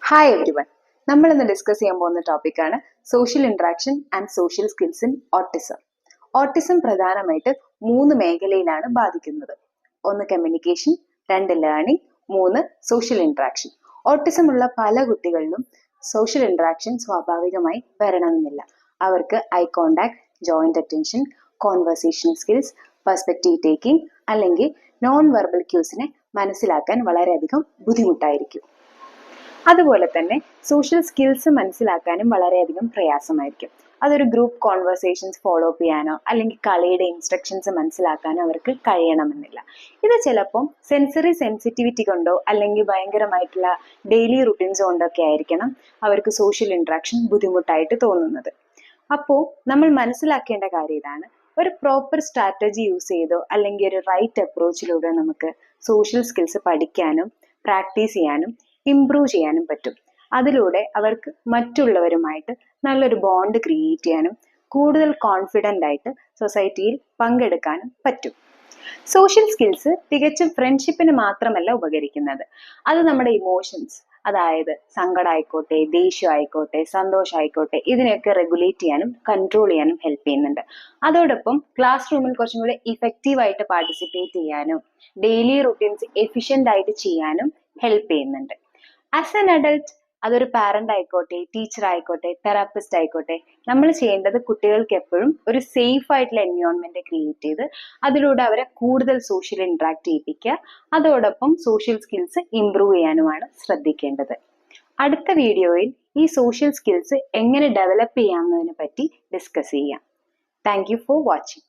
Hi every one. നമ്മൾ ഇന്ന് discuss ചെയ്യാൻ പോകുന്ന ടോപ്പിക്കാണ് social interaction and social skills in autism. Autism പ്രധാനമായിട്ട് 3 മേഖലയിലാണ് ബാധിക്കുന്നത്. 1 communication, 2 learning, 3 social interaction. Autism ഉള്ള പല കുട്ടികളിലും സോഷ്യൽ ഇൻട്രാക്ഷൻ സ്വാഭാവികമായി വരണമെന്നില്ല. അവർക്ക് eye contact, joint attention, conversation skills, perspective taking അല്ലെങ്കിൽ നോൺ വെർബൽ ക്യൂസിനെ മനസ്സിലാക്കാൻ വളരെയധികം ബുദ്ധിമുട്ടായിരിക്കും. അതുപോലെ തന്നെ സോഷ്യൽ സ്കിൽസ് മനസ്സിലാക്കാനും വളരെയധികം പ്രയാസമായിരിക്കും. അതൊരു ഗ്രൂപ്പ് കോൺവെർസേഷൻസ് ഫോളോ അപ്പ് ചെയ്യാനോ അല്ലെങ്കിൽ കളിയുടെ ഇൻസ്ട്രക്ഷൻസ് മനസ്സിലാക്കാനോ അവർക്ക് കഴിയണമെന്നില്ല. ഇത് ചിലപ്പം സെൻസറി സെൻസിറ്റിവിറ്റി കൊണ്ടോ അല്ലെങ്കിൽ ഭയങ്കരമായിട്ടുള്ള ഡെയിലി റുട്ടീൻസ് കൊണ്ടൊക്കെ ആയിരിക്കണം അവർക്ക് സോഷ്യൽ ഇൻട്രാക്ഷൻ ബുദ്ധിമുട്ടായിട്ട് തോന്നുന്നത്. അപ്പോൾ നമ്മൾ മനസ്സിലാക്കേണ്ട കാര്യം ഇതാണ്: ഒരു പ്രോപ്പർ സ്ട്രാറ്റജി യൂസ് ചെയ്തോ അല്ലെങ്കിൽ ഒരു റൈറ്റ് അപ്രോച്ചിലൂടെ നമുക്ക് സോഷ്യൽ സ്കിൽസ് പഠിക്കാനും പ്രാക്ടീസ് ചെയ്യാനും ഇംപ്രൂവ് ചെയ്യാനും പറ്റും. അതിലൂടെ അവർക്ക് മറ്റുള്ളവരുമായിട്ട് നല്ലൊരു ബോണ്ട് ക്രിയേറ്റ് ചെയ്യാനും കൂടുതൽ കോൺഫിഡൻ്റ് ആയിട്ട് സൊസൈറ്റിയിൽ പങ്കെടുക്കാനും പറ്റും. സോഷ്യൽ സ്കിൽസ് തികച്ചും ഫ്രണ്ട്ഷിപ്പിന് മാത്രമല്ല ഉപകരിക്കുന്നത്. അത് നമ്മുടെ ഇമോഷൻസ്, അതായത് സങ്കടമായിക്കോട്ടെ, ദേഷ്യം ആയിക്കോട്ടെ, സന്തോഷമായിക്കോട്ടെ, ഇതിനെയൊക്കെ റെഗുലേറ്റ് ചെയ്യാനും കൺട്രോൾ ചെയ്യാനും ഹെൽപ്പ് ചെയ്യുന്നുണ്ട്. അതോടൊപ്പം ക്ലാസ് റൂമിൽ കുറച്ചും കൂടി ഇഫക്റ്റീവായിട്ട് പാർട്ടിസിപ്പേറ്റ് ചെയ്യാനും ഡെയിലി റുട്ടീൻസ് എഫിഷ്യൻ്റ് ആയിട്ട് ചെയ്യാനും ഹെൽപ്പ് ചെയ്യുന്നുണ്ട്. ആസ് എൻ അഡൾട്ട്, അതൊരു പാരന്റ് ആയിക്കോട്ടെ, ടീച്ചർ ആയിക്കോട്ടെ, തെറാപ്പിസ്റ്റ് ആയിക്കോട്ടെ, നമ്മൾ ചെയ്യേണ്ടത് കുട്ടികൾക്ക് എപ്പോഴും ഒരു സേഫ് ആയിട്ടുള്ള എൻവയോൺമെന്റ് ക്രിയേറ്റ് ചെയ്ത് അതിലൂടെ അവരെ കൂടുതൽ സോഷ്യൽ ഇന്ററാക്ട് ചെയ്യിപ്പിക്കുക, അതോടൊപ്പം സോഷ്യൽ സ്കിൽസ് ഇംപ്രൂവ് ചെയ്യാനുമാണ് ശ്രദ്ധിക്കേണ്ടത്. അടുത്ത വീഡിയോയിൽ ഈ സോഷ്യൽ സ്കിൽസ് എങ്ങനെ ഡെവലപ്പ് ചെയ്യാമെന്നതിനെ പറ്റി ഡിസ്കസ് ചെയ്യാം. Thank you for watching.